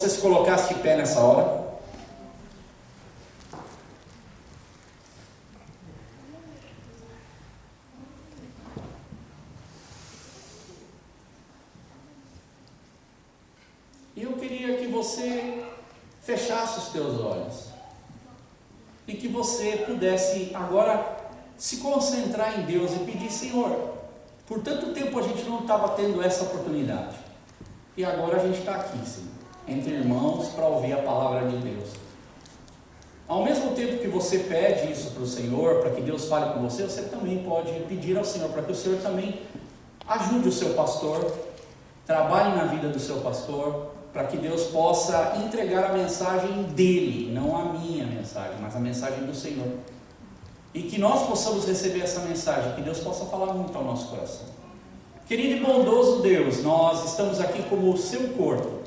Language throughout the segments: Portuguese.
Você se colocasse de pé nessa hora. E eu queria que você fechasse os teus olhos e que você pudesse agora se concentrar em Deus e pedir: Senhor, por tanto tempo a gente não estava tendo essa oportunidade, e agora a gente está aqui, Senhor, entre irmãos, para ouvir a palavra de Deus. Ao mesmo tempo que você pede isso para o Senhor, para que Deus fale com você, você também pode pedir ao Senhor para que o Senhor também ajude o seu pastor, trabalhe na vida do seu pastor, para que Deus possa entregar a mensagem dele, não a minha mensagem, mas a mensagem do Senhor. E que nós possamos receber essa mensagem, que Deus possa falar muito ao nosso coração. Querido e bondoso Deus, nós estamos aqui como o seu corpo,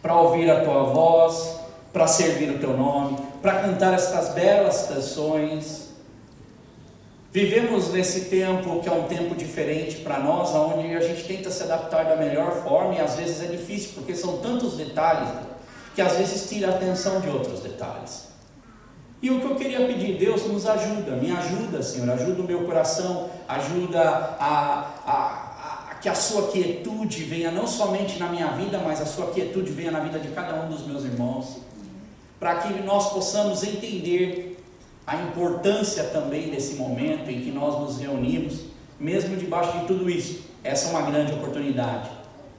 para ouvir a tua voz, para servir o teu nome, para cantar estas belas canções. Vivemos nesse tempo que é um tempo diferente para nós, onde a gente tenta se adaptar da melhor forma, e às vezes é difícil, porque são tantos detalhes, que às vezes tira a atenção de outros detalhes. E o que eu queria pedir: Deus, nos ajuda, me ajuda, Senhor, ajuda o meu coração, ajuda a que a sua quietude venha não somente na minha vida, mas a sua quietude venha na vida de cada um dos meus irmãos, para que nós possamos entender a importância também desse momento em que nós nos reunimos, mesmo debaixo de tudo isso. Essa é uma grande oportunidade,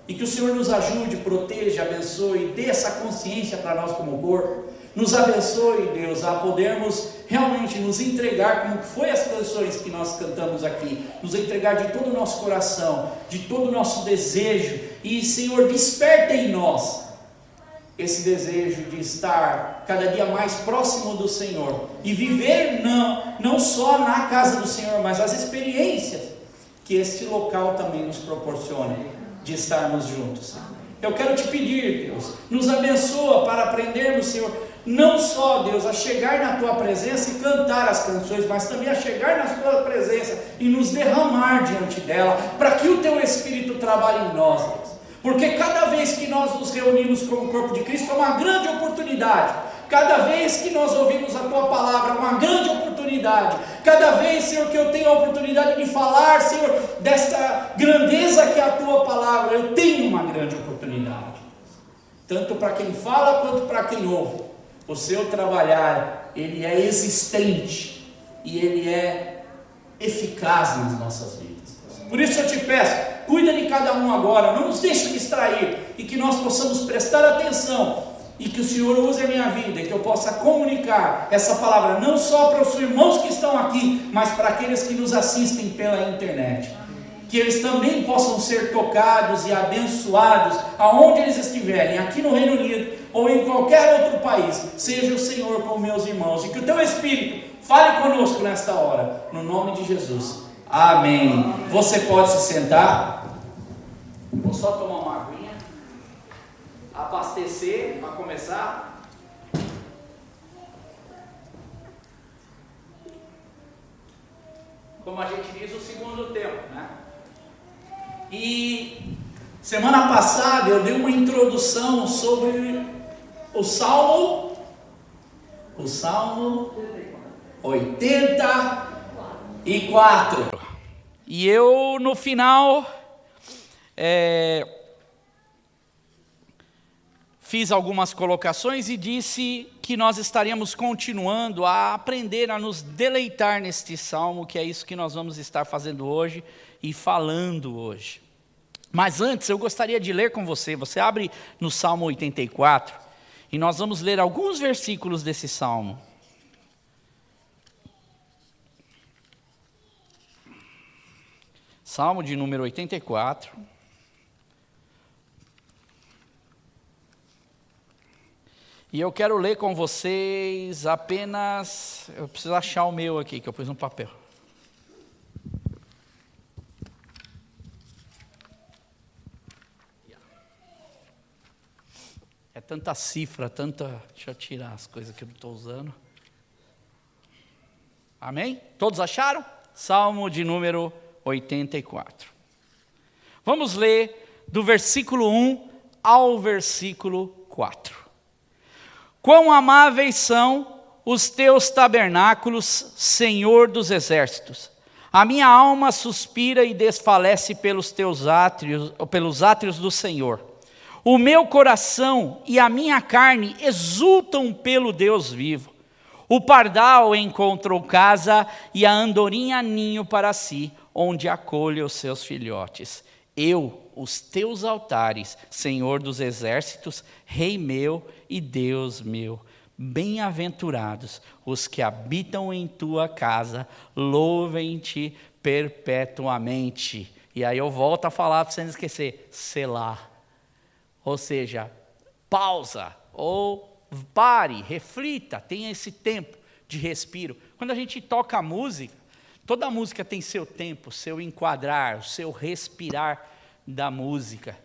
e que o Senhor nos ajude, proteja, abençoe, dê essa consciência para nós como corpo. Nos abençoe, Deus, a podermos realmente nos entregar, como foi as canções que nós cantamos aqui, nos entregar de todo o nosso coração, de todo o nosso desejo, e Senhor, desperta em nós esse desejo de estar cada dia mais próximo do Senhor, e viver não só na casa do Senhor, mas as experiências que este local também nos proporciona, de estarmos juntos. Eu quero te pedir, Deus, nos abençoa para aprendermos, Senhor, não só, Deus, a chegar na tua presença e cantar as canções, mas também a chegar na tua presença e nos derramar diante dela, para que o teu Espírito trabalhe em nós, Deus. Porque cada vez que nós nos reunimos como corpo de Cristo é uma grande oportunidade. Cada vez que nós ouvimos a tua palavra é uma grande oportunidade. Cada vez, Senhor, que eu tenho a oportunidade de falar, Senhor, desta grandeza que é a tua palavra, eu tenho uma grande oportunidade, tanto para quem fala quanto para quem ouve. O seu trabalhar, ele é existente e ele é eficaz nas nossas vidas. Por isso eu te peço, cuida de cada um agora, não nos deixe distrair, e que nós possamos prestar atenção, e que o Senhor use a minha vida, e que eu possa comunicar essa palavra não só para os irmãos que estão aqui, mas para aqueles que nos assistem pela internet. Que eles também possam ser tocados e abençoados aonde eles estiverem, aqui no Reino Unido ou em qualquer outro país. Seja o Senhor com meus irmãos, e que o teu Espírito fale conosco nesta hora, no nome de Jesus, amém. Você pode se sentar. Vou só tomar uma aguinha, abastecer para começar. Como a gente diz, o segundo tempo, né? E semana passada eu dei uma introdução sobre o Salmo 84. E eu no final fiz algumas colocações e disse que nós estaríamos continuando a aprender a nos deleitar neste salmo, que é isso que nós vamos estar fazendo hoje e falando hoje. Mas antes eu gostaria de ler com você. Você abre no Salmo 84 e nós vamos ler alguns versículos desse salmo. Salmo de número 84. E eu quero ler com vocês apenas... Eu preciso achar o meu aqui, que eu pus no papel. É tanta cifra, tanta... Deixa eu tirar as coisas que eu não estou usando. Amém? Todos acharam? Salmo de número 84. Vamos ler do versículo 1 ao versículo 4. Quão amáveis são os teus tabernáculos, Senhor dos exércitos. A minha alma suspira e desfalece pelos átrios do Senhor. O meu coração e a minha carne exultam pelo Deus vivo. O pardal encontrou casa e a andorinha ninho para si, onde acolhe os seus filhotes. Eu, os teus altares, Senhor dos exércitos, Rei meu e Deus meu. Bem-aventurados os que habitam em tua casa, louvem-te perpetuamente. E aí eu volto a falar para você não esquecer, Selá. Ou seja, pausa, ou pare, reflita, tenha esse tempo de respiro. Quando a gente toca música, toda música tem seu tempo, seu enquadrar, o seu respirar da música.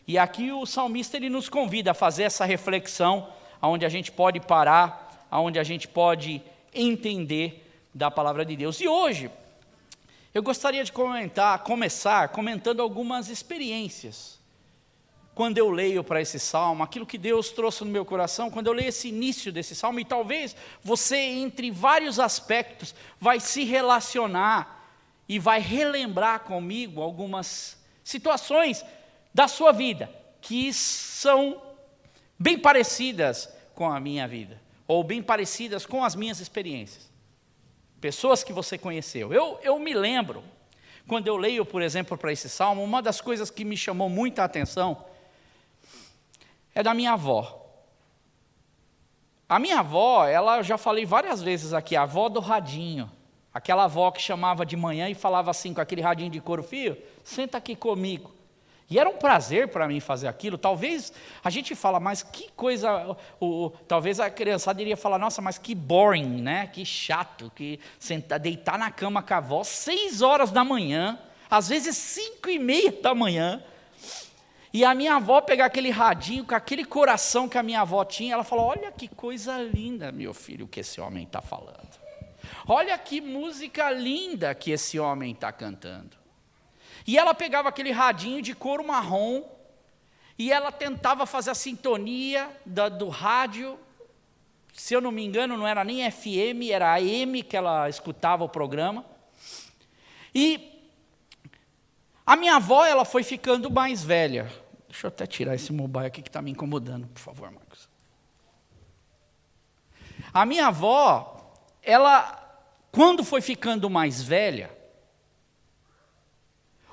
E aqui o salmista ele nos convida a fazer essa reflexão, onde a gente pode parar, onde a gente pode entender da palavra de Deus. E hoje, eu gostaria de começar comentando algumas experiências. Quando eu leio para esse salmo, aquilo que Deus trouxe no meu coração, quando eu leio esse início desse salmo, e talvez você, entre vários aspectos, vai se relacionar e vai relembrar comigo algumas situações da sua vida, que são bem parecidas com a minha vida, ou bem parecidas com as minhas experiências. Pessoas que você conheceu. Eu me lembro, quando eu leio, por exemplo, para esse salmo, uma das coisas que me chamou muita atenção é da minha avó. A minha avó, ela eu já falei várias vezes aqui, a avó do radinho. Aquela avó que chamava de manhã e falava assim com aquele radinho de couro: filho, senta aqui comigo. E era um prazer para mim fazer aquilo. Talvez a gente fala, mas que coisa, talvez a criançada iria falar, nossa, mas que boring, né? Que chato, que deitar na cama com a avó 6 horas da manhã, às vezes 5:30 da manhã, e a minha avó pegar aquele radinho, com aquele coração que a minha avó tinha, ela falou: olha que coisa linda, meu filho, que esse homem está falando. Olha que música linda que esse homem está cantando. E ela pegava aquele radinho de couro marrom, e ela tentava fazer a sintonia do rádio. Se eu não me engano, não era nem FM, era AM que ela escutava o programa. E a minha avó, ela foi ficando mais velha. Deixa eu até tirar esse mobile aqui que está me incomodando, por favor, Marcos. A minha avó, ela, quando foi ficando mais velha,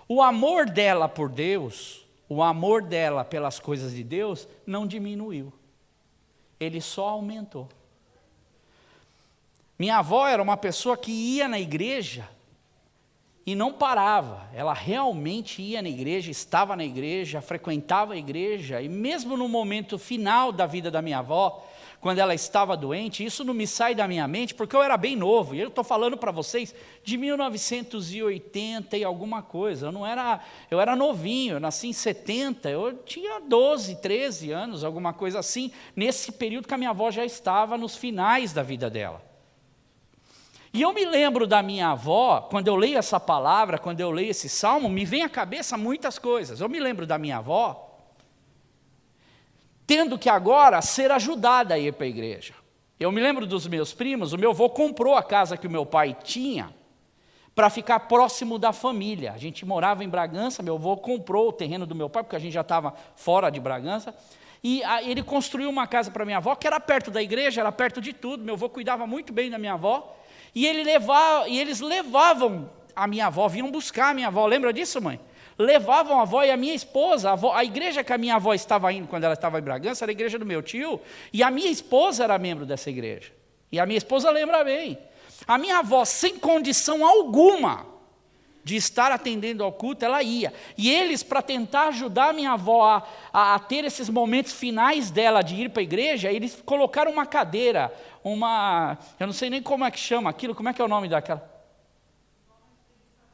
o amor dela por Deus, o amor dela pelas coisas de Deus, não diminuiu. Ele só aumentou. Minha avó era uma pessoa que ia na igreja e não parava. Ela realmente ia na igreja, estava na igreja, frequentava a igreja. E mesmo no momento final da vida da minha avó, quando ela estava doente, isso não me sai da minha mente, porque eu era bem novo, e eu estou falando para vocês de 1980 e alguma coisa, eu era novinho, eu nasci em 70, eu tinha 12, 13 anos, alguma coisa assim, nesse período que a minha avó já estava nos finais da vida dela. E eu me lembro da minha avó, quando eu leio essa palavra, quando eu leio esse salmo, me vem à cabeça muitas coisas. Eu me lembro da minha avó tendo que agora ser ajudada a ir para a igreja. Eu me lembro dos meus primos, o meu avô comprou a casa que o meu pai tinha para ficar próximo da família. A gente morava em Bragança, meu avô comprou o terreno do meu pai, porque a gente já estava fora de Bragança, e ele construiu uma casa para minha avó, que era perto da igreja, era perto de tudo. Meu avô cuidava muito bem da minha avó, e eles levavam a minha avó, vinham buscar a minha avó. Lembra disso, mãe? Levavam a avó e a minha esposa, a igreja que a minha avó estava indo quando ela estava em Bragança era a igreja do meu tio, e a minha esposa era membro dessa igreja. E a minha esposa lembra bem. A minha avó, sem condição alguma de estar atendendo ao culto, ela ia. E eles, para tentar ajudar a minha avó a ter esses momentos finais dela de ir para a igreja, eles colocaram uma cadeira, eu não sei nem como é que chama aquilo, como é que é o nome daquela?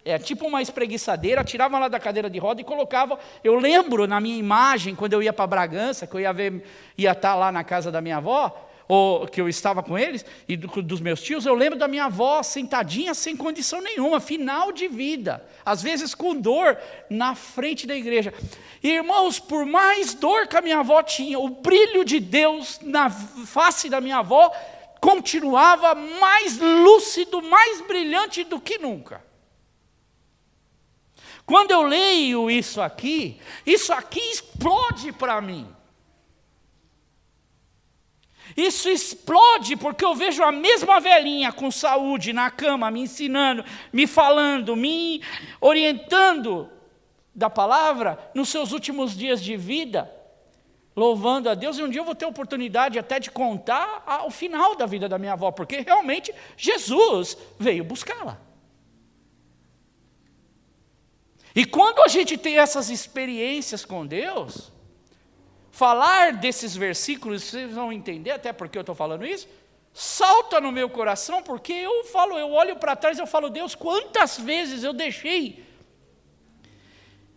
É tipo uma espreguiçadeira, tiravam lá da cadeira de roda e colocavam. Eu lembro na minha imagem, quando eu ia para Bragança, que eu ia estar lá na casa da minha avó, ou que eu estava com eles, e dos meus tios, eu lembro da minha avó sentadinha sem condição nenhuma, final de vida, às vezes com dor, na frente da igreja. E, irmãos, por mais dor que a minha avó tinha, o brilho de Deus na face da minha avó continuava mais lúcido, mais brilhante do que nunca. Quando eu leio isso aqui explode para mim. Isso explode porque eu vejo a mesma velhinha com saúde na cama, me ensinando, me falando, me orientando da palavra nos seus últimos dias de vida, louvando a Deus. E um dia eu vou ter a oportunidade até de contar o final da vida da minha avó, porque realmente Jesus veio buscá-la. E quando a gente tem essas experiências com Deus, falar desses versículos, vocês vão entender até porque eu estou falando isso, salta no meu coração, porque eu olho para trás e eu falo, Deus, quantas vezes eu deixei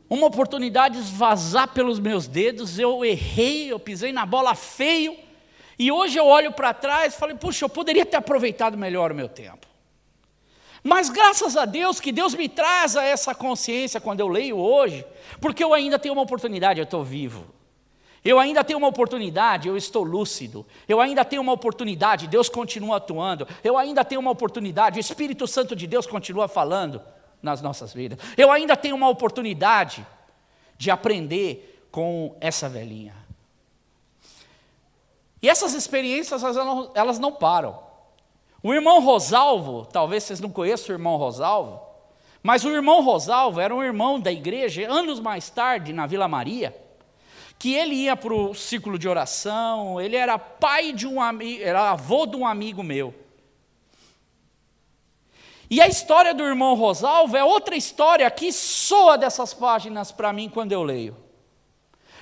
uma oportunidade vazar pelos meus dedos, eu errei, eu pisei na bola feio, e hoje eu olho para trás e falei, puxa, eu poderia ter aproveitado melhor o meu tempo. Mas graças a Deus, que Deus me traz a essa consciência quando eu leio hoje, porque eu ainda tenho uma oportunidade, eu estou vivo. Eu ainda tenho uma oportunidade, eu estou lúcido. Eu ainda tenho uma oportunidade, Deus continua atuando. Eu ainda tenho uma oportunidade, o Espírito Santo de Deus continua falando nas nossas vidas. Eu ainda tenho uma oportunidade de aprender com essa velhinha. E essas experiências, elas não param. O irmão Rosalvo, talvez vocês não conheçam o irmão Rosalvo, mas o irmão Rosalvo era um irmão da igreja, anos mais tarde, na Vila Maria, que ele ia para o círculo de oração, ele era pai de um amigo, era avô de um amigo meu. E a história do irmão Rosalvo é outra história que soa dessas páginas para mim quando eu leio.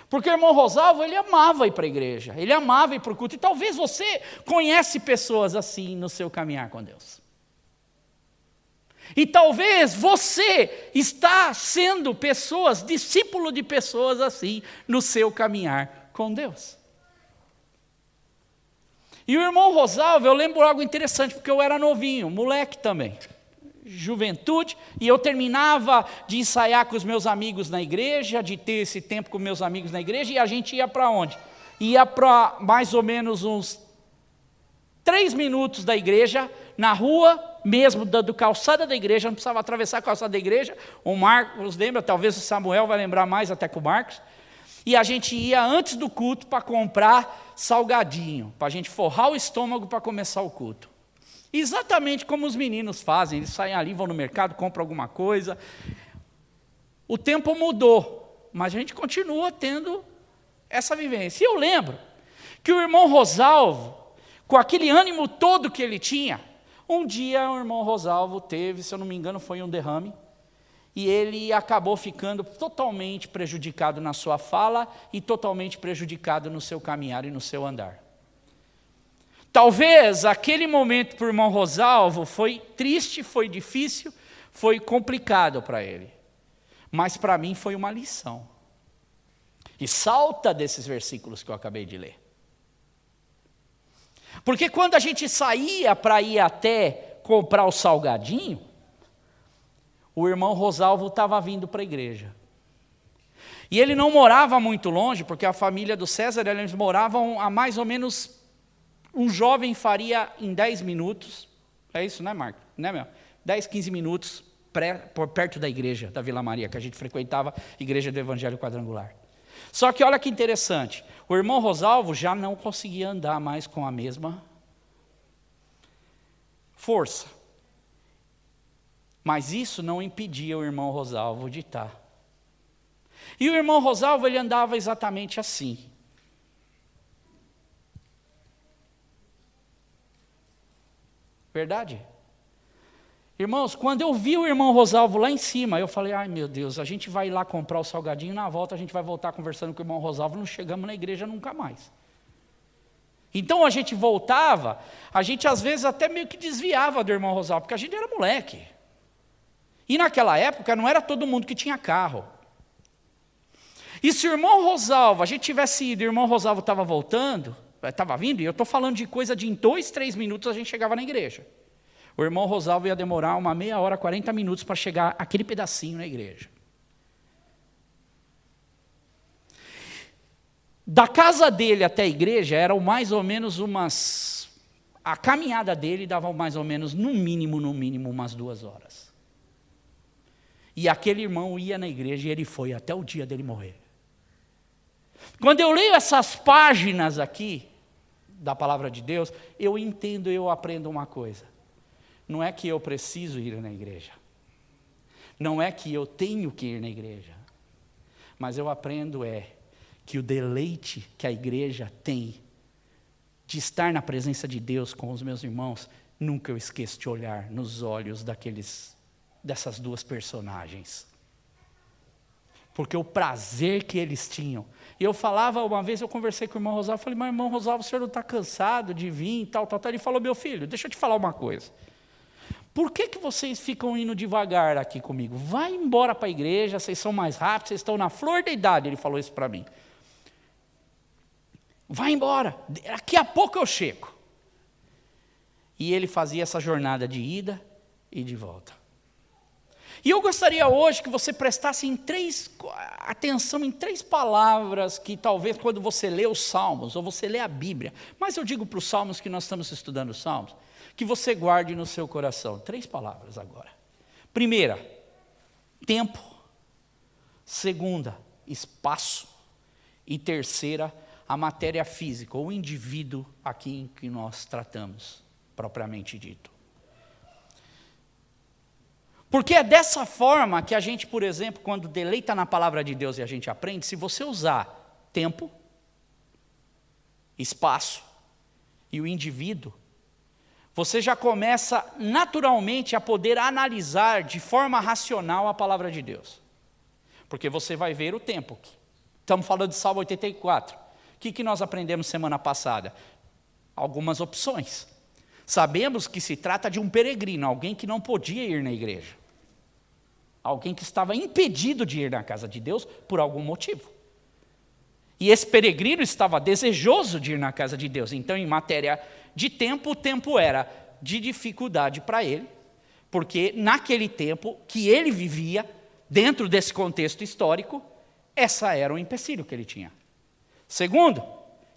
Porque o irmão Rosalvo, ele amava ir para a igreja, ele amava ir para o culto, e talvez você conhece pessoas assim no seu caminhar com Deus. E talvez você está sendo discípulo de pessoas assim, no seu caminhar com Deus. E o irmão Rosalvo, eu lembro algo interessante, porque eu era novinho, moleque também, juventude, e eu terminava de ensaiar com os meus amigos na igreja, de ter esse tempo com meus amigos na igreja, e a gente ia para onde? Ia para mais ou menos uns 3 minutos da igreja, na rua mesmo, do calçada da igreja, não precisava atravessar a calçada da igreja. O Marcos lembra, talvez o Samuel vai lembrar mais até que o Marcos. E a gente ia antes do culto para comprar salgadinho, para a gente forrar o estômago para começar o culto. Exatamente como os meninos fazem, eles saem ali, vão no mercado, compram alguma coisa. O tempo mudou, mas a gente continua tendo essa vivência. E eu lembro que o irmão Rosalvo, com aquele ânimo todo que ele tinha, um dia o irmão Rosalvo teve, se eu não me engano, foi um derrame, e ele acabou ficando totalmente prejudicado na sua fala e totalmente prejudicado no seu caminhar e no seu andar. Talvez aquele momento para o irmão Rosalvo foi triste, foi difícil, foi complicado para ele, mas para mim foi uma lição. E salta desses versículos que eu acabei de ler. Porque quando a gente saía para ir até comprar o salgadinho, o irmão Rosalvo estava vindo para a igreja. E ele não morava muito longe, porque a família do César, eles moravam a mais ou menos, um jovem faria em 10 minutos, é isso, né, Marco? Né, meu? 10, 15 minutos perto da igreja da Vila Maria, que a gente frequentava, igreja do Evangelho Quadrangular. Só que olha que interessante, o irmão Rosalvo já não conseguia andar mais com a mesma força. Mas isso não impedia o irmão Rosalvo de estar. E o irmão Rosalvo, ele andava exatamente assim. Verdade? Irmãos, quando eu vi o irmão Rosalvo lá em cima, eu falei, ai meu Deus, a gente vai lá comprar o salgadinho, na volta a gente vai voltar conversando com o irmão Rosalvo, não chegamos na igreja nunca mais. Então a gente voltava, a gente às vezes até meio que desviava do irmão Rosalvo, porque a gente era moleque. E naquela época não era todo mundo que tinha carro. E se o irmão Rosalvo, a gente tivesse ido e o irmão Rosalvo estava voltando, estava vindo, e eu estou falando de coisa de em 2, 3 minutos a gente chegava na igreja. O irmão Rosalvo ia demorar uma meia hora, 40 minutos para chegar aquele pedacinho na igreja. Da casa dele até a igreja eram mais ou menos a caminhada dele dava mais ou menos, no mínimo, umas 2 horas. E aquele irmão ia na igreja e ele foi até o dia dele morrer. Quando eu leio essas páginas aqui, da palavra de Deus, eu entendo, eu aprendo uma coisa. Não é que eu preciso ir na igreja. Não é que eu tenho que ir na igreja. Mas eu aprendo que o deleite que a igreja tem de estar na presença de Deus com os meus irmãos, nunca eu esqueço de olhar nos olhos dessas 2 personagens. Porque o prazer que eles tinham. E eu falava, uma vez eu conversei com o irmão Rosalvo, falei, mas irmão Rosalvo, o senhor não está cansado de vir, tal. Ele falou, meu filho, deixa eu te falar uma coisa. Por que vocês ficam indo devagar aqui comigo? Vai embora para a igreja, vocês são mais rápidos, vocês estão na flor da idade. Ele falou isso para mim. Vai embora, daqui a pouco eu chego. E ele fazia essa jornada de ida e de volta. E eu gostaria hoje que você prestasse atenção em 3 palavras que talvez quando você lê os Salmos, ou você lê a Bíblia, mas eu digo para os Salmos que nós estamos estudando os Salmos, que você guarde no seu coração. 3 palavras agora. Primeira, tempo. Segunda, espaço. E terceira, a matéria física, ou o indivíduo aqui em que nós tratamos, propriamente dito. Porque é dessa forma que a gente, por exemplo, quando deleita na palavra de Deus e a gente aprende, se você usar tempo, espaço e o indivíduo, você já começa naturalmente a poder analisar de forma racional a palavra de Deus. Porque você vai ver o tempo. Estamos falando de Salmo 84. O que nós aprendemos semana passada? Algumas opções. Sabemos que se trata de um peregrino, alguém que não podia ir na igreja. Alguém que estava impedido de ir na casa de Deus por algum motivo. E esse peregrino estava desejoso de ir na casa de Deus. Então, em matéria de tempo, o tempo era de dificuldade para ele, porque naquele tempo que ele vivia, dentro desse contexto histórico, essa era o empecilho que ele tinha. Segundo,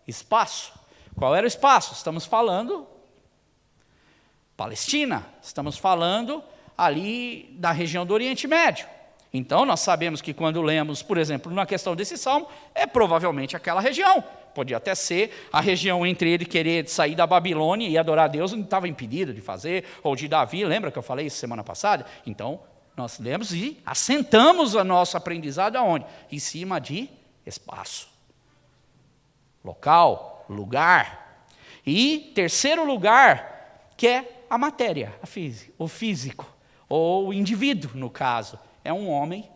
espaço. Qual era o espaço? Estamos falando Palestina, estamos falando ali da região do Oriente Médio. Então, nós sabemos que quando lemos, por exemplo, na questão desse salmo, é provavelmente aquela região. Podia até ser a região entre ele querer sair da Babilônia e adorar a Deus, não estava impedido de fazer, ou de Davi, lembra que eu falei isso semana passada? Então, nós lemos e assentamos o nosso aprendizado aonde? Em cima de espaço. Local, lugar. E terceiro lugar, que é a matéria, o físico, ou o indivíduo, no caso. É um homem,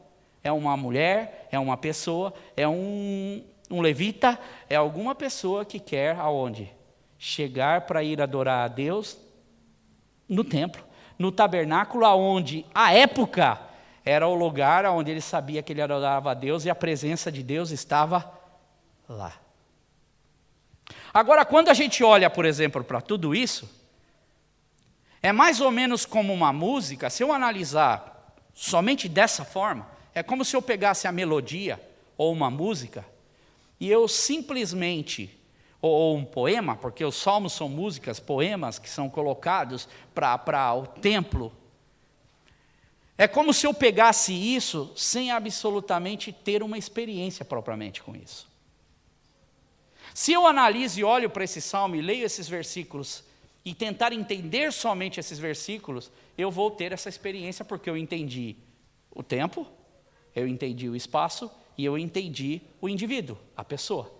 é uma mulher, é uma pessoa, é um levita, é alguma pessoa que quer aonde? Chegar para ir adorar a Deus no templo, no tabernáculo, aonde, à época, era o lugar onde ele sabia que ele adorava a Deus e a presença de Deus estava lá. Agora, quando a gente olha, por exemplo, para tudo isso, é mais ou menos como uma música. Se eu analisar somente dessa forma, é como se eu pegasse a melodia ou uma música e eu simplesmente, ou um poema, porque os salmos são músicas, poemas que são colocados para o templo. É como se eu pegasse isso sem absolutamente ter uma experiência propriamente com isso. Se eu analiso e olho para esse salmo e leio esses versículos e tentar entender somente esses versículos, eu vou ter essa experiência porque eu entendi o tempo, eu entendi o espaço e eu entendi o indivíduo, a pessoa.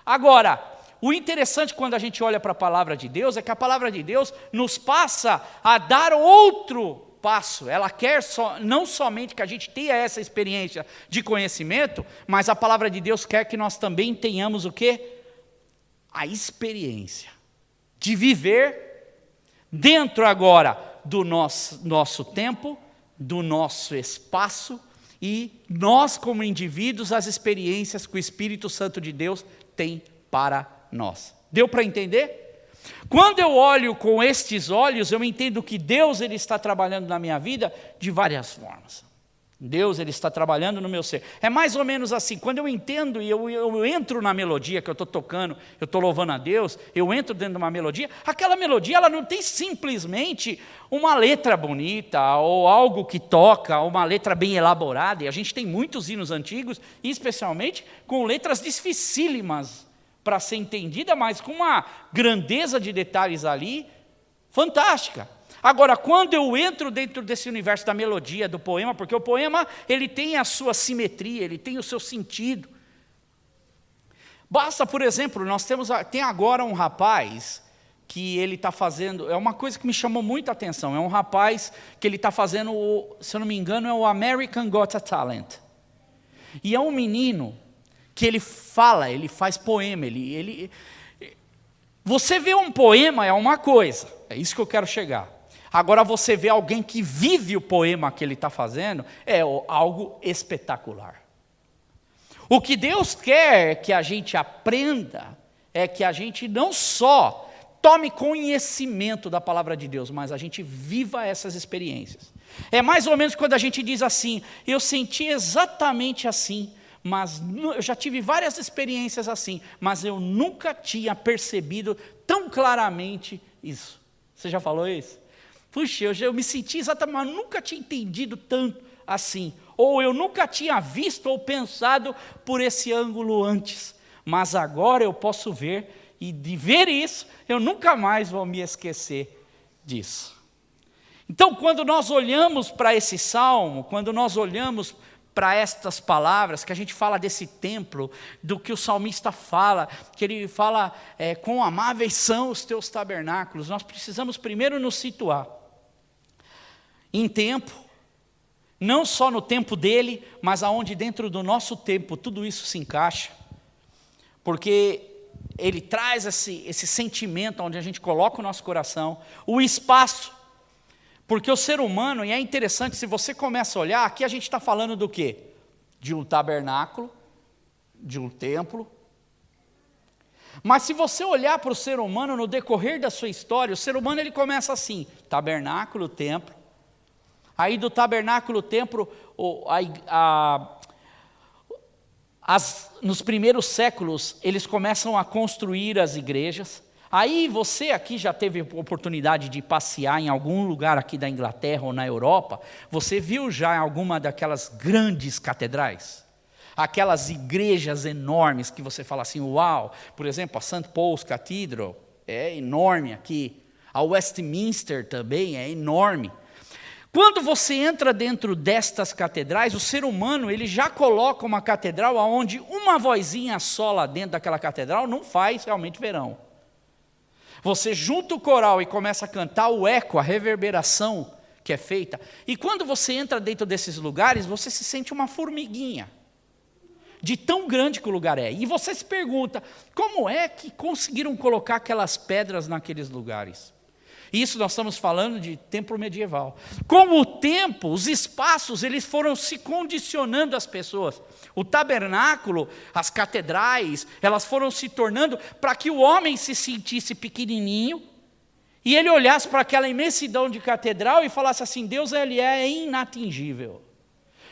Agora, o interessante quando a gente olha para a palavra de Deus é que a palavra de Deus nos passa a dar outro passo. Ela quer não somente que a gente tenha essa experiência de conhecimento, mas a palavra de Deus quer que nós também tenhamos o quê? A experiência de viver dentro agora do nosso tempo, do nosso espaço, e nós como indivíduos, as experiências que o Espírito Santo de Deus tem para nós. Deu para entender? Quando eu olho com estes olhos, eu entendo que Deus ele está trabalhando na minha vida de várias formas. Deus ele está trabalhando no meu ser. É mais ou menos assim, quando eu entendo e eu entro na melodia que eu estou tocando, eu estou louvando a Deus, eu entro dentro de uma melodia, aquela melodia ela não tem simplesmente uma letra bonita, ou algo que toca, uma letra bem elaborada, e a gente tem muitos hinos antigos, especialmente com letras dificílimas para ser entendida, mas com uma grandeza de detalhes ali, fantástica. Agora, quando eu entro dentro desse universo da melodia, do poema, porque o poema ele tem a sua simetria, ele tem o seu sentido. Basta, por exemplo, tem agora um rapaz que ele está fazendo, é uma coisa que me chamou muita atenção, é um rapaz que ele está fazendo, se eu não me engano, é o American Got Talent. E é um menino que ele faz poema, você vê um poema é uma coisa, é isso que eu quero chegar. Agora você vê alguém que vive o poema que ele está fazendo, é algo espetacular. O que Deus quer que a gente aprenda, é que a gente não só tome conhecimento da palavra de Deus, mas a gente viva essas experiências. É mais ou menos quando a gente diz assim, eu senti exatamente assim, mas eu já tive várias experiências assim, mas eu nunca tinha percebido tão claramente isso. Você já falou isso? Puxa, eu me senti exatamente, mas nunca tinha entendido tanto assim. Ou eu nunca tinha visto ou pensado por esse ângulo antes. Mas agora eu posso ver, e de ver isso, eu nunca mais vou me esquecer disso. Então, quando nós olhamos para esse salmo, quando nós olhamos para estas palavras, que a gente fala desse templo, do que o salmista fala, que ele fala, quão amáveis são os teus tabernáculos, nós precisamos primeiro nos situar em tempo, não só no tempo dele, mas aonde dentro do nosso tempo tudo isso se encaixa, porque ele traz esse sentimento onde a gente coloca o nosso coração, o espaço, porque o ser humano, e é interessante, se você começa a olhar, aqui a gente está falando do quê? De um tabernáculo, de um templo. Mas se você olhar para o ser humano no decorrer da sua história, o ser humano ele começa assim, tabernáculo, templo. Aí do tabernáculo, templo, nos primeiros séculos, eles começam a construir as igrejas. Aí você aqui já teve oportunidade de passear em algum lugar aqui da Inglaterra ou na Europa, você viu já alguma daquelas grandes catedrais? Aquelas igrejas enormes que você fala assim, uau, por exemplo, a St. Paul's Cathedral é enorme aqui, a Westminster também é enorme. Quando você entra dentro destas catedrais, o ser humano ele já coloca uma catedral onde uma vozinha só lá dentro daquela catedral não faz realmente verão. Você junta o coral e começa a cantar, o eco, a reverberação que é feita. E quando você entra dentro desses lugares, você se sente uma formiguinha, de tão grande que o lugar é. E você se pergunta, como é que conseguiram colocar aquelas pedras naqueles lugares? Isso nós estamos falando de templo medieval. Com o tempo, os espaços, eles foram se condicionando às pessoas. O tabernáculo, as catedrais, elas foram se tornando para que o homem se sentisse pequenininho e ele olhasse para aquela imensidão de catedral e falasse assim, Deus ele é inatingível.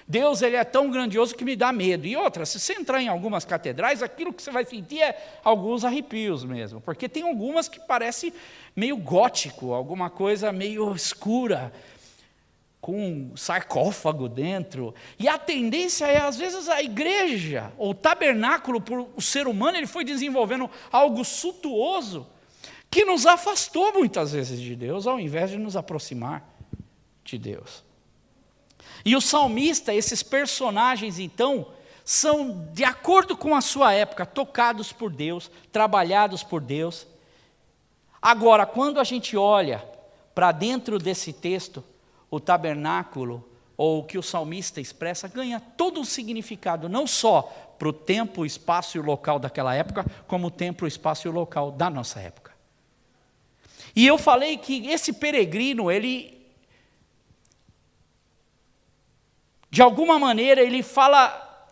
Deus ele é tão grandioso que me dá medo. E outra, se você entrar em algumas catedrais, aquilo que você vai sentir é alguns arrepios mesmo. Porque tem algumas que parecem meio gótico, alguma coisa meio escura, com um sarcófago dentro. E a tendência é, às vezes, a igreja, ou o tabernáculo, por o ser humano, ele foi desenvolvendo algo suntuoso, que nos afastou muitas vezes de Deus, ao invés de nos aproximar de Deus. E o salmista, esses personagens então, são de acordo com a sua época, tocados por Deus, trabalhados por Deus. Agora, quando a gente olha para dentro desse texto, o tabernáculo, ou o que o salmista expressa, ganha todo um significado, não só para o tempo, o espaço e o local daquela época, como o tempo, o espaço e o local da nossa época. E eu falei que esse peregrino, ele, de alguma maneira, ele fala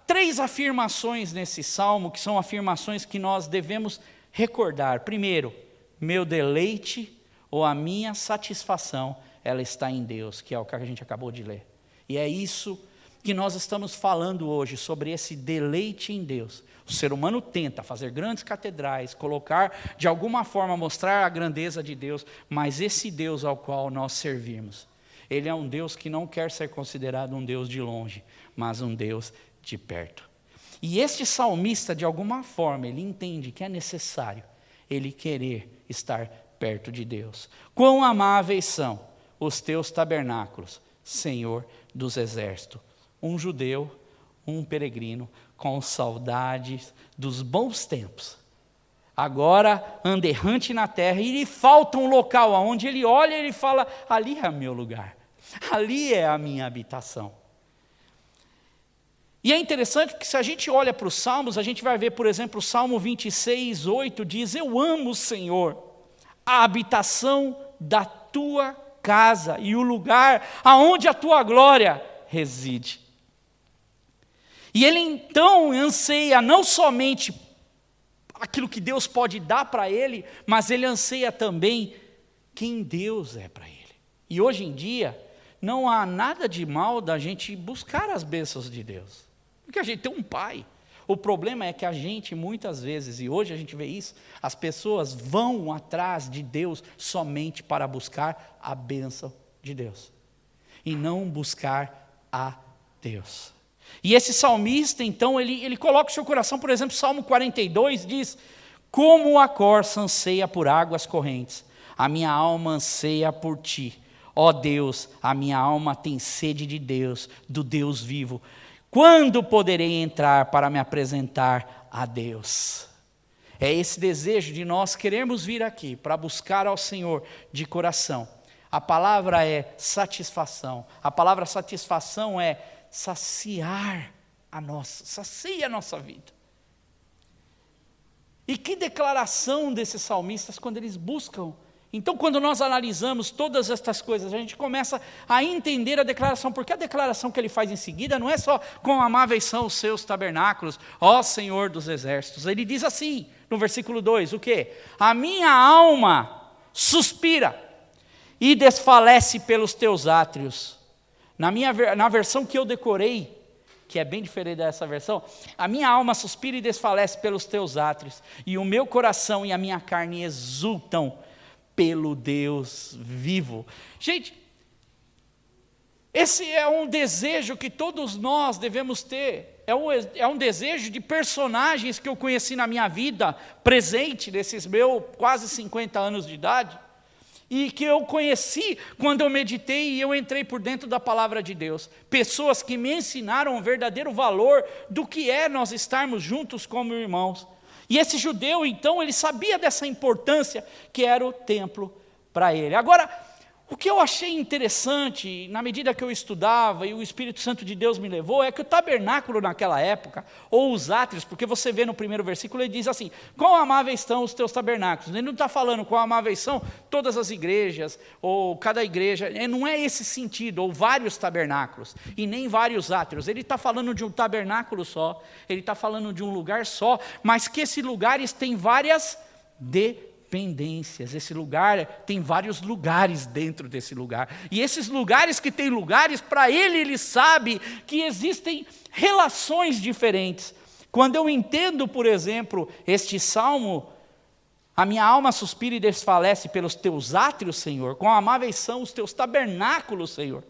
3 afirmações nesse salmo, que são afirmações que nós devemos recordar, primeiro, meu deleite ou a minha satisfação, ela está em Deus, que é o que a gente acabou de ler. E é isso que nós estamos falando hoje, sobre esse deleite em Deus. O ser humano tenta fazer grandes catedrais, colocar, de alguma forma, mostrar a grandeza de Deus, mas esse Deus ao qual nós servimos, Ele é um Deus que não quer ser considerado um Deus de longe, mas um Deus de perto. E este salmista, de alguma forma, ele entende que é necessário ele querer estar perto de Deus. Quão amáveis são os teus tabernáculos, Senhor dos exércitos. Um judeu, um peregrino, com saudades dos bons tempos. Agora, anda errante na terra, e lhe falta um local onde ele olha e ele fala, ali é o meu lugar, ali é a minha habitação. E é interessante que se a gente olha para os Salmos, a gente vai ver, por exemplo, o Salmo 26, 8 diz, eu amo, Senhor, a habitação da tua casa e o lugar aonde a tua glória reside. E ele então anseia não somente aquilo que Deus pode dar para ele, mas ele anseia também quem Deus é para ele. E hoje em dia, não há nada de mal da gente buscar as bênçãos de Deus, porque a gente tem um pai. O problema é que a gente muitas vezes, e hoje a gente vê isso, as pessoas vão atrás de Deus somente para buscar a bênção de Deus, e não buscar a Deus. E esse salmista, então, ele coloca o seu coração, por exemplo, Salmo 42 diz, como a corça anseia por águas correntes, a minha alma anseia por ti. Ó Deus, a minha alma tem sede de Deus, do Deus vivo. Quando poderei entrar para me apresentar a Deus? É esse desejo de nós queremos vir aqui para buscar ao Senhor de coração. A palavra é satisfação. A palavra satisfação é sacia a nossa vida. E que declaração desses salmistas quando eles buscam. Então, quando nós analisamos todas estas coisas, a gente começa a entender a declaração, porque a declaração que ele faz em seguida não é só quão amáveis são os seus tabernáculos, ó Senhor dos exércitos. Ele diz assim, no versículo 2, o quê? A minha alma suspira e desfalece pelos teus átrios. Na versão que eu decorei, que é bem diferente dessa versão, a minha alma suspira e desfalece pelos teus átrios, e o meu coração e a minha carne exultam pelo Deus vivo. Gente, esse é um desejo que todos nós devemos ter, é um desejo de personagens que eu conheci na minha vida presente, nesses meus quase 50 anos de idade, e que eu conheci quando eu meditei e eu entrei por dentro da palavra de Deus. Pessoas que me ensinaram o verdadeiro valor do que é nós estarmos juntos como irmãos. E esse judeu, então, ele sabia dessa importância que era o templo para ele. Agora, o que eu achei interessante, na medida que eu estudava e o Espírito Santo de Deus me levou, é que o tabernáculo naquela época, ou os átrios, porque você vê no primeiro versículo, ele diz assim, quão amáveis são os teus tabernáculos. Ele não está falando quão amáveis são todas as igrejas, ou cada igreja, não é esse sentido, ou vários tabernáculos, e nem vários átrios. Ele está falando de um tabernáculo só, ele está falando de um lugar só, mas que esses lugares têm várias dependências. Esse lugar tem vários lugares dentro desse lugar. E esses lugares que tem lugares, para ele sabe que existem relações diferentes. Quando eu entendo, por exemplo, este salmo, a minha alma suspira e desfalece pelos teus átrios, Senhor, quão amáveis são os teus tabernáculos, Senhor.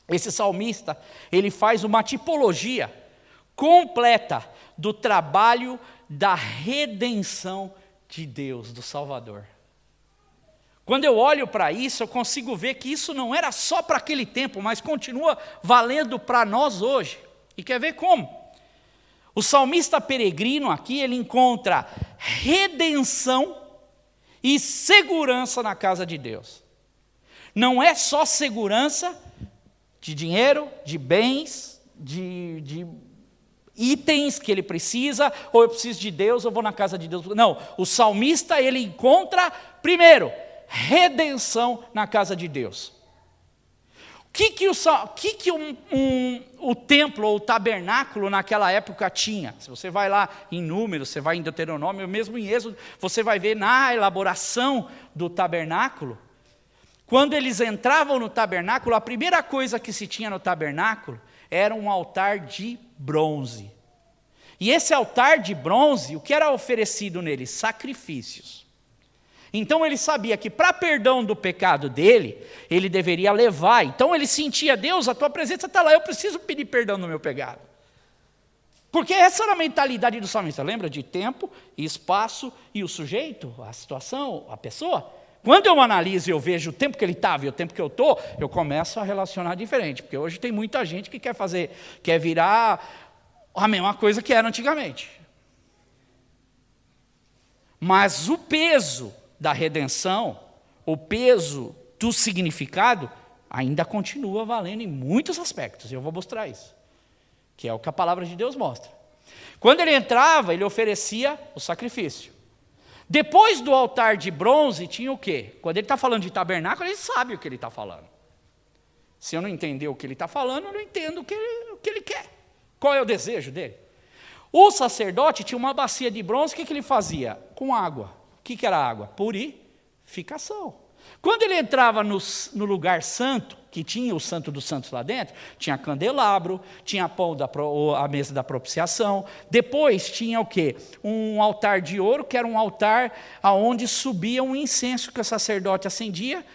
Esse salmista, ele faz uma tipologia completa do trabalho da redenção de Deus, do Salvador. Quando eu olho para isso, eu consigo ver que isso não era só para aquele tempo, mas continua valendo para nós hoje. E quer ver como? O salmista peregrino aqui, ele encontra redenção e segurança na casa de Deus. Não é só segurança de dinheiro, de bens, de itens que ele precisa, ou eu preciso de Deus, eu vou na casa de Deus. Não, o salmista, ele encontra, primeiro, redenção na casa de Deus. O templo ou o tabernáculo naquela época tinha? Se você vai lá em Números, você vai em Deuteronômio, mesmo em Êxodo, você vai ver na elaboração do tabernáculo, quando eles entravam no tabernáculo, a primeira coisa que se tinha no tabernáculo era um altar de bronze. E esse altar de bronze, o que era oferecido nele? Sacrifícios. Então ele sabia que para perdão do pecado dele, ele deveria levar. Então ele sentia: Deus, a tua presença está lá, eu preciso pedir perdão do meu pecado. Porque essa era a mentalidade do salmista. Lembra de tempo, espaço e o sujeito, a situação, a pessoa? Quando eu analiso e eu vejo o tempo que ele estava e o tempo que eu estou, eu começo a relacionar diferente. Porque hoje tem muita gente que quer virar a mesma coisa que era antigamente. Mas o peso da redenção, o peso do significado, ainda continua valendo em muitos aspectos. Eu vou mostrar isso, que é o que a palavra de Deus mostra. Quando ele entrava, ele oferecia o sacrifício. Depois do altar de bronze tinha o quê? Quando ele está falando de tabernáculo, ele sabe o que ele está falando. Se eu não entender o que ele está falando, eu não entendo o que ele quer. Qual é o desejo dele? O sacerdote tinha uma bacia de bronze, o que ele fazia? Com água. O que era água? Purificação. Quando ele entrava no lugar santo, que tinha o santo dos santos lá dentro, tinha candelabro, tinha a mesa da propiciação, depois tinha o quê? Um altar de ouro, que era um altar aonde subia um incenso que o sacerdote acendia,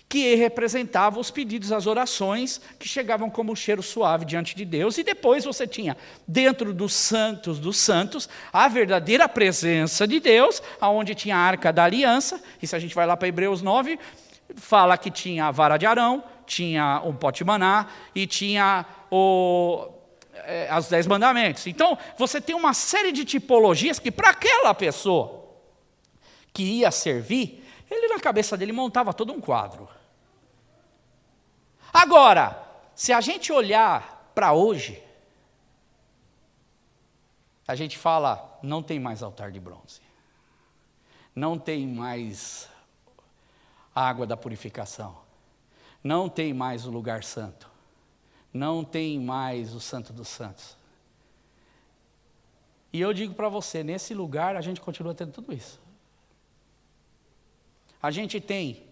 que representava os pedidos, as orações, que chegavam como um cheiro suave diante de Deus. E depois você tinha, dentro dos santos, a verdadeira presença de Deus, onde tinha a arca da aliança. E se a gente vai lá para Hebreus 9, fala que tinha a vara de Arão, tinha um pote de maná e tinha os 10 mandamentos. Então, você tem uma série de tipologias que, para aquela pessoa que ia servir, ele na cabeça dele montava todo um quadro. Agora, se a gente olhar para hoje, a gente fala: não tem mais altar de bronze, não tem mais a água da purificação, não tem mais o lugar santo, não tem mais o santo dos santos. E eu digo para você, nesse lugar a gente continua tendo tudo isso. A gente tem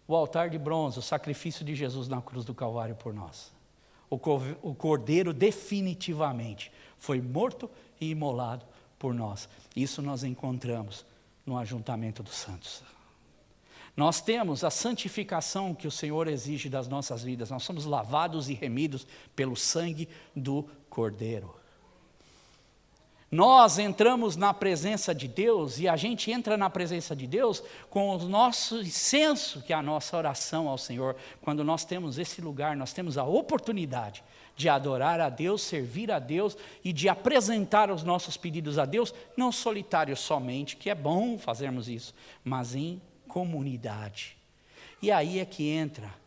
o altar de bronze, o sacrifício de Jesus na cruz do Calvário por nós. O Cordeiro definitivamente foi morto e imolado por nós. Isso nós encontramos no ajuntamento dos santos. Nós temos a santificação que o Senhor exige das nossas vidas. Nós somos lavados e remidos pelo sangue do Cordeiro. Nós entramos na presença de Deus, e a gente entra na presença de Deus com o nosso incenso, que é a nossa oração ao Senhor. Quando nós temos esse lugar, nós temos a oportunidade de adorar a Deus, servir a Deus e de apresentar os nossos pedidos a Deus, não solitários somente, que é bom fazermos isso, mas em comunidade. E aí é que entra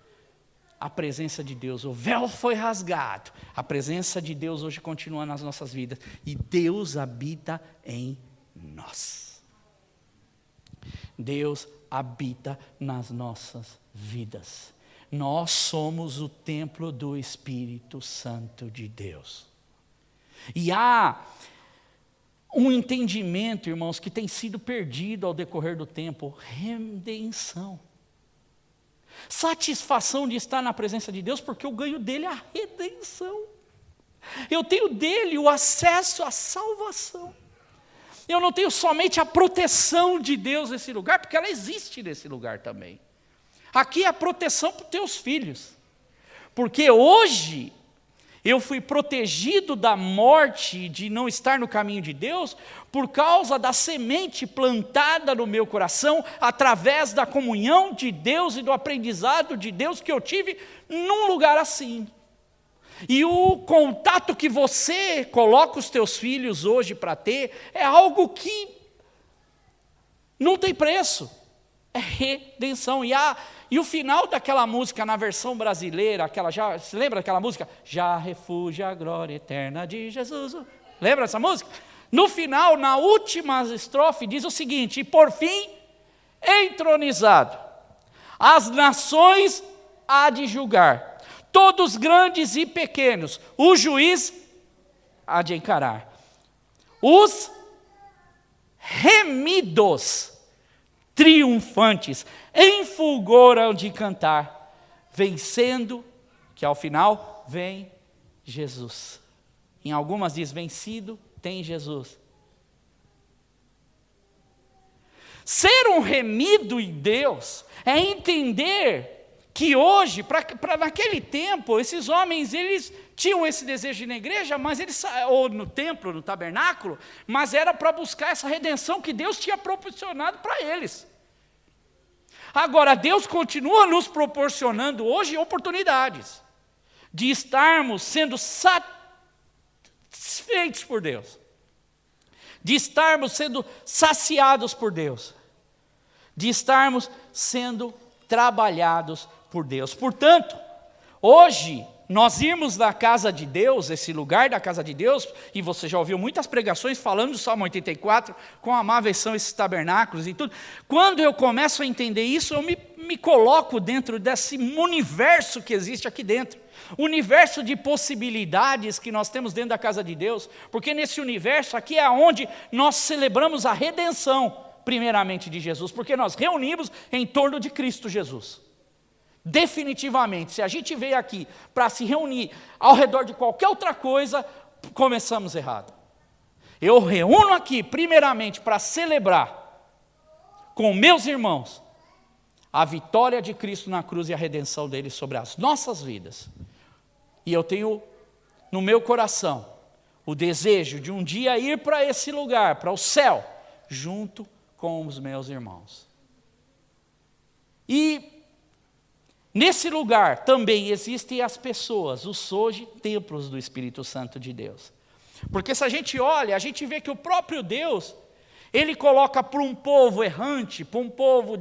a presença de Deus. O véu foi rasgado, a presença de Deus hoje continua nas nossas vidas, e Deus habita em nós. Deus habita nas nossas vidas. Nós somos o templo do Espírito Santo de Deus. E há um entendimento, irmãos, que tem sido perdido ao decorrer do tempo: redenção. Satisfação de estar na presença de Deus, porque eu ganho dele a redenção. Eu tenho dele o acesso à salvação. Eu não tenho somente a proteção de Deus nesse lugar, porque ela existe nesse lugar também. Aqui é a proteção para os teus filhos. Porque hoje eu fui protegido da morte, de não estar no caminho de Deus, por causa da semente plantada no meu coração, através da comunhão de Deus e do aprendizado de Deus que eu tive num lugar assim. E o contato que você coloca os teus filhos hoje para ter, é algo que não tem preço, é redenção. E o final daquela música na versão brasileira, se lembra daquela música? Já refugia a glória eterna de Jesus. Lembra dessa música? No final, na última estrofe, diz o seguinte: e por fim, entronizado, as nações há de julgar, todos grandes e pequenos, o juiz há de encarar. Os remidos, triunfantes, em fulgor hão de cantar, vencendo, que ao final vem Jesus. Em algumas diz vencido, tem Jesus. Ser um remido em Deus é entender que hoje, para naquele tempo, esses homens, eles tinham esse desejo de ir na igreja, mas eles, ou no templo, no tabernáculo, mas era para buscar essa redenção que Deus tinha proporcionado para eles. Agora, Deus continua nos proporcionando hoje oportunidades de estarmos sendo satisfeitos por Deus, de estarmos sendo saciados por Deus, de estarmos sendo trabalhados por Deus. Portanto, hoje, nós irmos da casa de Deus, esse lugar da casa de Deus, e você já ouviu muitas pregações falando do Salmo 84, quão amáveis são esses tabernáculos e tudo. Quando eu começo a entender isso, eu me coloco dentro desse universo que existe aqui dentro. Universo de possibilidades que nós temos dentro da casa de Deus, porque nesse universo aqui é onde nós celebramos a redenção, primeiramente de Jesus, porque nós reunimos em torno de Cristo Jesus. Definitivamente, se a gente veio aqui para se reunir ao redor de qualquer outra coisa, começamos errado. Eu reúno aqui, primeiramente, para celebrar com meus irmãos a vitória de Cristo na cruz e a redenção dele sobre as nossas vidas. E eu tenho no meu coração o desejo de um dia ir para esse lugar, para o céu, junto com os meus irmãos. E nesse lugar também existem as pessoas, os hoje templos do Espírito Santo de Deus. Porque se a gente olha, a gente vê que o próprio Deus, Ele coloca para um povo errante, para um povo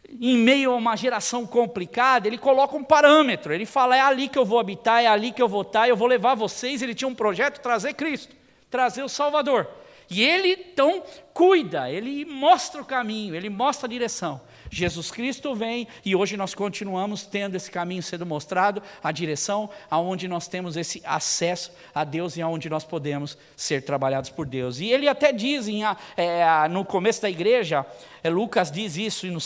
em meio a uma geração complicada, Ele coloca um parâmetro. Ele fala, é ali que eu vou habitar, é ali que eu vou estar, eu vou levar vocês. Ele tinha um projeto, trazer Cristo, trazer o Salvador. E Ele então cuida, Ele mostra o caminho, Ele mostra a direção. Jesus Cristo vem e hoje nós continuamos tendo esse caminho sendo mostrado, a direção aonde nós temos esse acesso a Deus e aonde nós podemos ser trabalhados por Deus. E ele até diz no começo da igreja, Lucas diz isso e no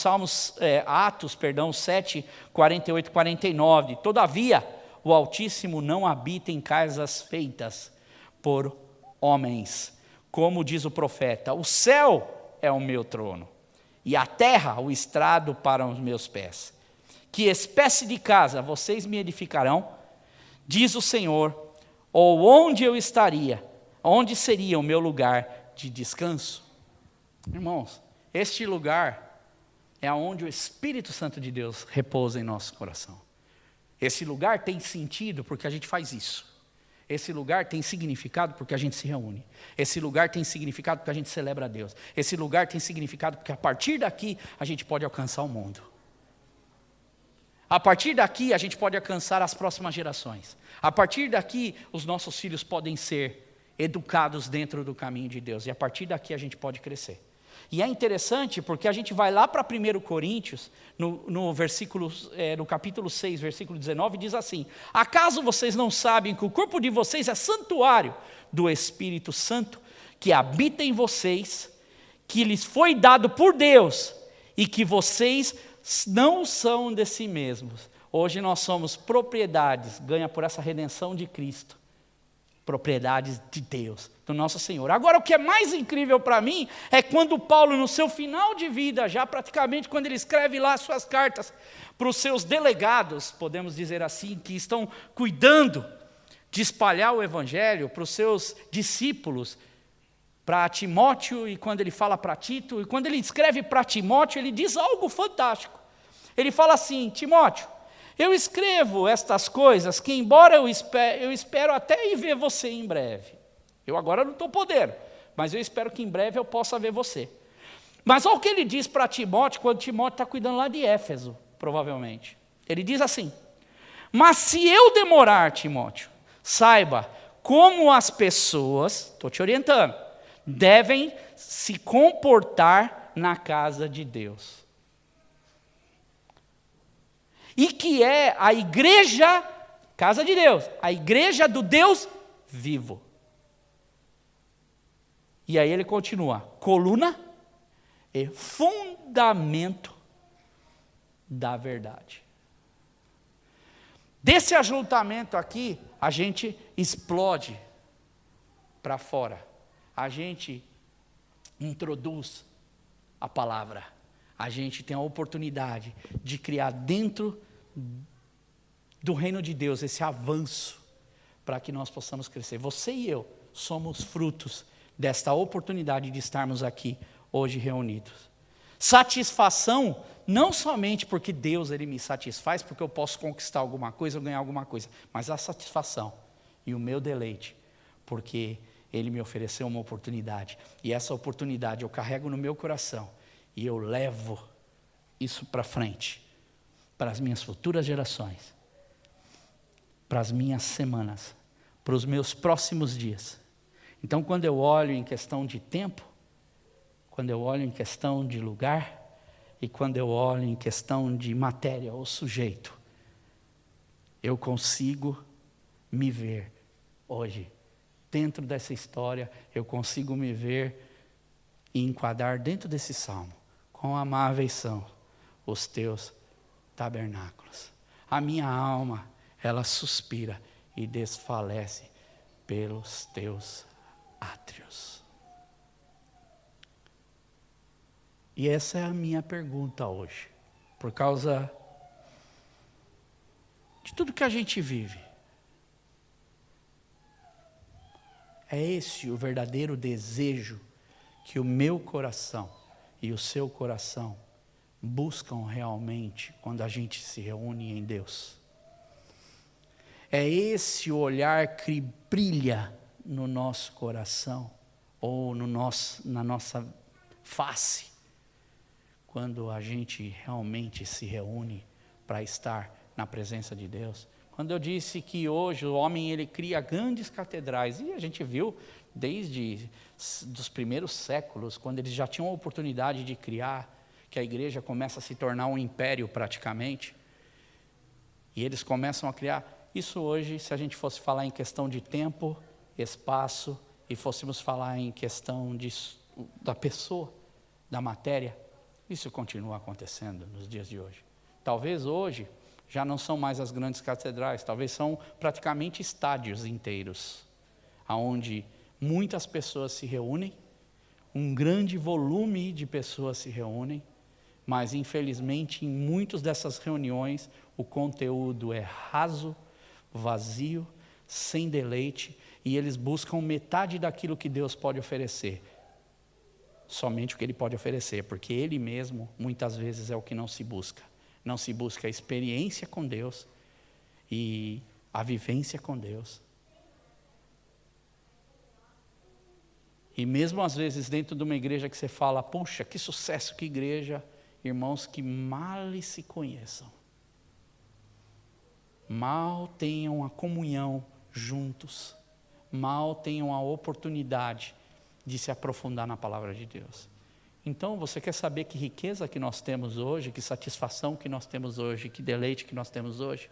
Atos 7, 48 e 49, todavia o Altíssimo não habita em casas feitas por homens, como diz o profeta, o céu é o meu trono, e a terra o estrado para os meus pés. Que espécie de casa vocês me edificarão, diz o Senhor, ou onde eu estaria, onde seria o meu lugar de descanso? Irmãos, este lugar é onde o Espírito Santo de Deus repousa em nosso coração. Esse lugar tem sentido porque a gente faz isso. Esse lugar tem significado porque a gente se reúne. Esse lugar tem significado porque a gente celebra a Deus. Esse lugar tem significado porque a partir daqui a gente pode alcançar o mundo. A partir daqui a gente pode alcançar as próximas gerações. A partir daqui os nossos filhos podem ser educados dentro do caminho de Deus. E a partir daqui a gente pode crescer. E é interessante porque a gente vai lá para 1 Coríntios, no capítulo 6, versículo 19, diz assim, acaso vocês não sabem que o corpo de vocês é santuário do Espírito Santo, que habita em vocês, que lhes foi dado por Deus, e que vocês não são de si mesmos. Hoje nós somos propriedades, ganha por essa redenção de Cristo, propriedades de Deus, do nosso Senhor. Agora, o que é mais incrível para mim é quando Paulo, no seu final de vida, já praticamente quando ele escreve lá as suas cartas para os seus delegados, podemos dizer assim, que estão cuidando de espalhar o Evangelho para os seus discípulos, para Timóteo, e quando ele fala para Tito, e quando ele escreve para Timóteo, ele diz algo fantástico. Ele fala assim, Timóteo, eu escrevo estas coisas que, embora eu espero até ir ver você em breve. Eu agora não estou podendo, mas eu espero que em breve eu possa ver você. Mas olha o que ele diz para Timóteo, quando Timóteo está cuidando lá de Éfeso, provavelmente. Ele diz assim, mas se eu demorar, Timóteo, saiba como as pessoas, estou te orientando, devem se comportar na casa de Deus. e que é a igreja, casa de Deus, a igreja do Deus vivo. E aí ele continua, coluna e fundamento da verdade. Desse ajuntamento aqui, a gente explode para fora. A gente introduz a palavra. A gente tem a oportunidade de criar dentro do reino de Deus esse avanço para que nós possamos crescer. Você e eu somos frutos desta oportunidade de estarmos aqui hoje reunidos. Satisfação, não somente porque Deus ele me satisfaz, porque eu posso conquistar alguma coisa ou ganhar alguma coisa, mas a satisfação e o meu deleite, porque Ele me ofereceu uma oportunidade, e essa oportunidade eu carrego no meu coração, e eu levo isso para frente, para as minhas futuras gerações, para as minhas semanas, para os meus próximos dias. Então, quando eu olho em questão de tempo, quando eu olho em questão de lugar, e quando eu olho em questão de matéria ou sujeito, eu consigo me ver hoje, dentro dessa história, eu consigo me ver e enquadrar dentro desse salmo. Quão amáveis são os teus tabernáculos. A minha alma, ela suspira e desfalece pelos teus átrios. E essa é a minha pergunta hoje, por causa de tudo que a gente vive. É esse o verdadeiro desejo que o meu coração e o seu coração buscam realmente quando a gente se reúne em Deus. É esse o olhar que brilha no nosso coração ou na nossa face quando a gente realmente se reúne para estar na presença de Deus. Quando eu disse que hoje o homem ele cria grandes catedrais, e a gente viu desde dos primeiros séculos, quando eles já tinham a oportunidade de criar, que a igreja começa a se tornar um império praticamente, e eles começam a criar. Isso hoje, se a gente fosse falar em questão de tempo, espaço, e fôssemos falar em questão da pessoa, da matéria, isso continua acontecendo nos dias de hoje. Talvez hoje já não são mais as grandes catedrais, talvez são praticamente estádios inteiros, onde muitas pessoas se reúnem, um grande volume de pessoas se reúnem, mas infelizmente em muitas dessas reuniões o conteúdo é raso, vazio, sem deleite, e eles buscam metade daquilo que Deus pode oferecer. Somente o que Ele pode oferecer, porque Ele mesmo, muitas vezes, é o que não se busca. Não se busca a experiência com Deus e a vivência com Deus. E mesmo às vezes dentro de uma igreja que você fala, puxa, que sucesso, que igreja, irmãos que mal se conheçam. Mal tenham a comunhão juntos, mal tenham a oportunidade de se aprofundar na palavra de Deus. Então, você quer saber que riqueza que nós temos hoje, que satisfação que nós temos hoje, que deleite que nós temos hoje?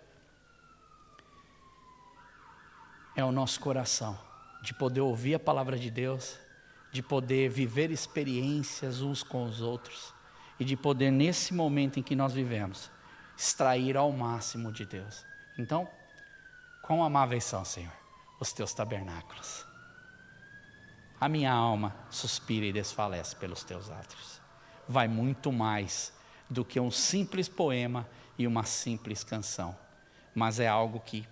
É o nosso coração, de poder ouvir a palavra de Deus, de poder viver experiências uns com os outros, e de poder, nesse momento em que nós vivemos, extrair ao máximo de Deus. Então, quão amáveis são, Senhor, os teus tabernáculos. A minha alma suspira e desfalece pelos teus átrios. Vai muito mais do que um simples poema e uma simples canção, mas é algo que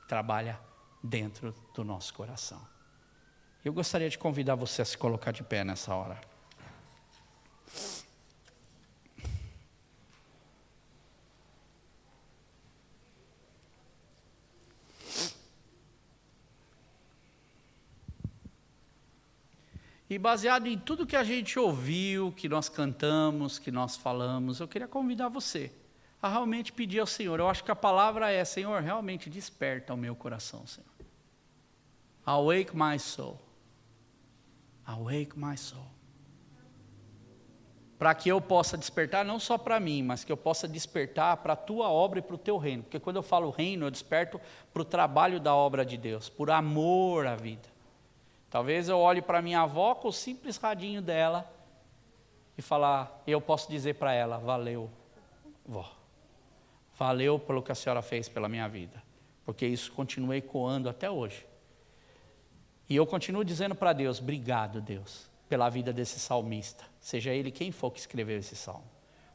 trabalha dentro do nosso coração. Eu gostaria de convidar você a se colocar de pé nessa hora. E baseado em tudo que a gente ouviu, que nós cantamos, que nós falamos, eu queria convidar você a realmente pedir ao Senhor. Eu acho que a palavra é, Senhor, realmente desperta o meu coração, Senhor. Awake my soul. Awake my soul. para que eu possa despertar não só para mim, mas que eu possa despertar para a tua obra e para o teu reino. Porque quando eu falo reino, eu desperto para o trabalho da obra de Deus, por amor à vida. Talvez eu olhe para minha avó com o simples radinho dela e falar, eu posso dizer para ela, valeu, vó. Valeu pelo que a senhora fez pela minha vida. Porque isso continua ecoando até hoje. E eu continuo dizendo para Deus, obrigado Deus, pela vida desse salmista, seja ele quem for que escreveu esse salmo,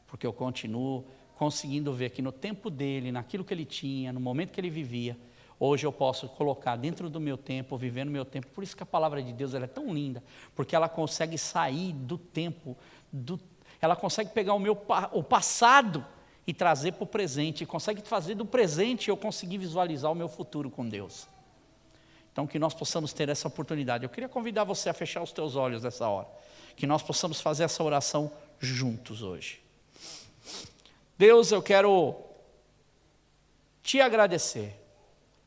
porque eu continuo conseguindo ver que no tempo dele, naquilo que ele tinha, no momento que ele vivia, hoje eu posso colocar dentro do meu tempo, viver no meu tempo. Por isso que a palavra de Deus ela é tão linda, porque ela consegue sair do tempo, ela consegue pegar o passado e trazer para o presente, e consegue fazer do presente eu conseguir visualizar o meu futuro com Deus. Então que nós possamos ter essa oportunidade. Eu queria convidar você a fechar os teus olhos nessa hora, que nós possamos fazer essa oração juntos hoje. Deus, eu quero te agradecer,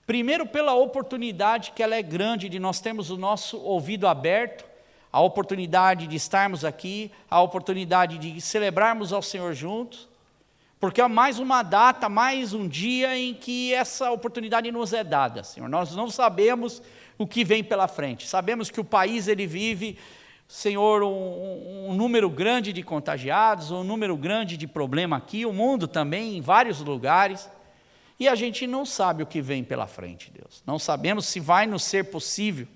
primeiro pela oportunidade que ela é grande de nós termos o nosso ouvido aberto, a oportunidade de estarmos aqui, a oportunidade de celebrarmos ao Senhor juntos, porque é mais uma data, mais um dia em que essa oportunidade nos é dada, Senhor. Nós não sabemos o que vem pela frente, sabemos que o país ele vive, Senhor, um número grande de contagiados, um número grande de problema aqui, o mundo também, em vários lugares, e a gente não sabe o que vem pela frente, Deus. Não sabemos se vai nos ser possível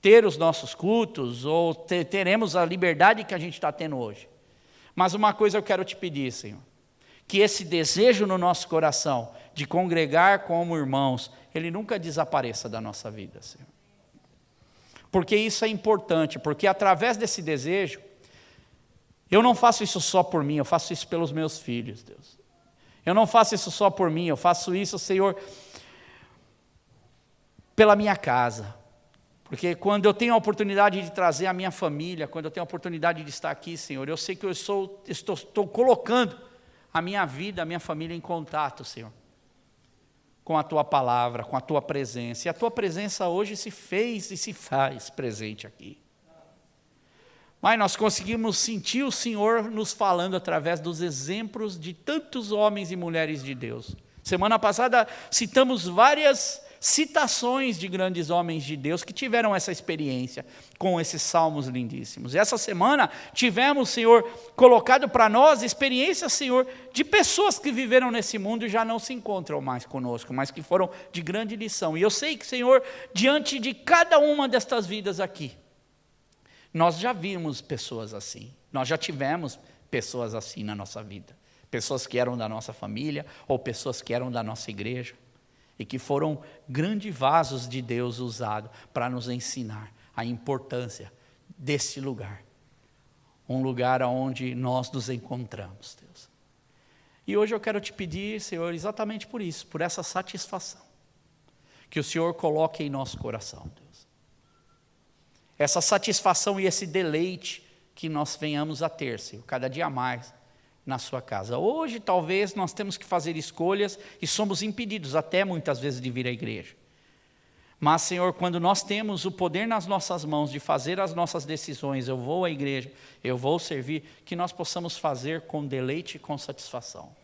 ter os nossos cultos, ou teremos a liberdade que a gente está tendo hoje. Mas uma coisa eu quero te pedir, Senhor, que esse desejo no nosso coração de congregar como irmãos, ele nunca desapareça da nossa vida, Senhor. Porque isso é importante, porque através desse desejo, eu não faço isso só por mim, eu faço isso pelos meus filhos, Deus. Eu não faço isso só por mim, eu faço isso, Senhor, pela minha casa. Porque quando eu tenho a oportunidade de trazer a minha família, quando eu tenho a oportunidade de estar aqui, Senhor, eu sei que eu estou colocando a minha vida, a minha família em contato, Senhor, com a Tua palavra, com a Tua presença. E a Tua presença hoje se fez e se faz presente aqui. Mas nós conseguimos sentir o Senhor nos falando através dos exemplos de tantos homens e mulheres de Deus. Semana passada citamos várias citações de grandes homens de Deus que tiveram essa experiência com esses salmos lindíssimos. E essa semana tivemos, Senhor, colocado para nós experiências, Senhor, de pessoas que viveram nesse mundo e já não se encontram mais conosco, mas que foram de grande lição. E eu sei que, Senhor, diante de cada uma destas vidas aqui, nós já vimos pessoas assim, nós já tivemos pessoas assim na nossa vida, pessoas que eram da nossa família ou pessoas que eram da nossa igreja, e que foram grandes vasos de Deus usados para nos ensinar a importância desse lugar. Um lugar onde nós nos encontramos, Deus. E hoje eu quero te pedir, Senhor, exatamente por isso, por essa satisfação, que o Senhor coloque em nosso coração, Deus. Essa satisfação e esse deleite que nós venhamos a ter, Senhor, cada dia mais, na sua casa. Hoje talvez nós temos que fazer escolhas e somos impedidos até muitas vezes de vir à igreja. Mas, Senhor, quando nós temos o poder nas nossas mãos de fazer as nossas decisões, eu vou à igreja, eu vou servir, que nós possamos fazer com deleite e com satisfação.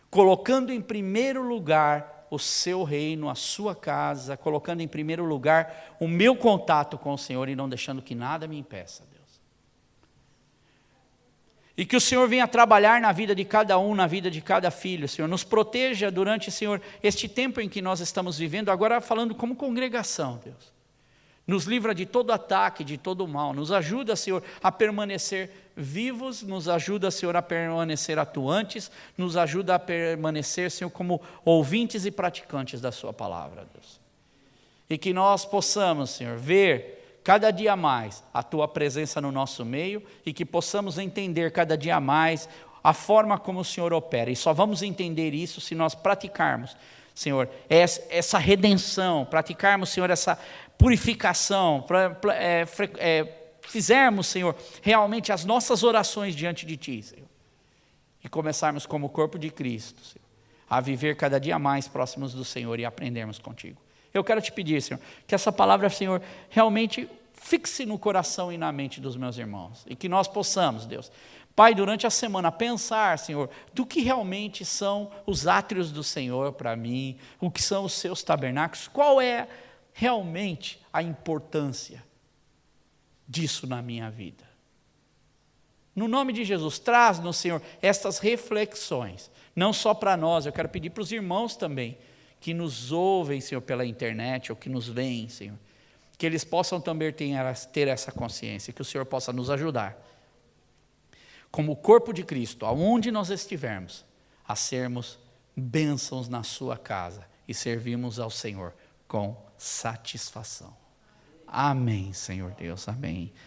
Colocando em primeiro lugar o seu reino, a sua casa, colocando em primeiro lugar o meu contato com o Senhor e não deixando que nada me impeça, Deus. E que o Senhor venha trabalhar na vida de cada um, na vida de cada filho, Senhor. Nos proteja durante, Senhor, este tempo em que nós estamos vivendo, agora falando como congregação, Deus. Nos livra de todo ataque, de todo mal. Nos ajuda, Senhor, a permanecer vivos, nos ajuda, Senhor, a permanecer atuantes, nos ajuda a permanecer, Senhor, como ouvintes e praticantes da sua palavra, Deus. E que nós possamos, Senhor, ver cada dia mais a Tua presença no nosso meio e que possamos entender cada dia mais a forma como o Senhor opera. E só vamos entender isso se nós praticarmos, Senhor, essa redenção, praticarmos, Senhor, essa purificação, fizermos, Senhor, realmente as nossas orações diante de Ti, Senhor. E começarmos como corpo de Cristo, Senhor, a viver cada dia mais próximos do Senhor e aprendermos contigo. Eu quero te pedir, Senhor, que essa palavra, Senhor, realmente fixe no coração e na mente dos meus irmãos. E que nós possamos, Deus, Pai, durante a semana, pensar, Senhor, do que realmente são os átrios do Senhor para mim, o que são os seus tabernáculos, qual é realmente a importância disso na minha vida. No nome de Jesus, traz-nos, Senhor, estas reflexões, não só para nós, eu quero pedir para os irmãos também, que nos ouvem, Senhor, pela internet, ou que nos veem, Senhor, que eles possam também ter essa consciência, que o Senhor possa nos ajudar, como o corpo de Cristo, aonde nós estivermos, a sermos bênçãos na sua casa e servirmos ao Senhor com satisfação. Amém, Senhor Deus, amém.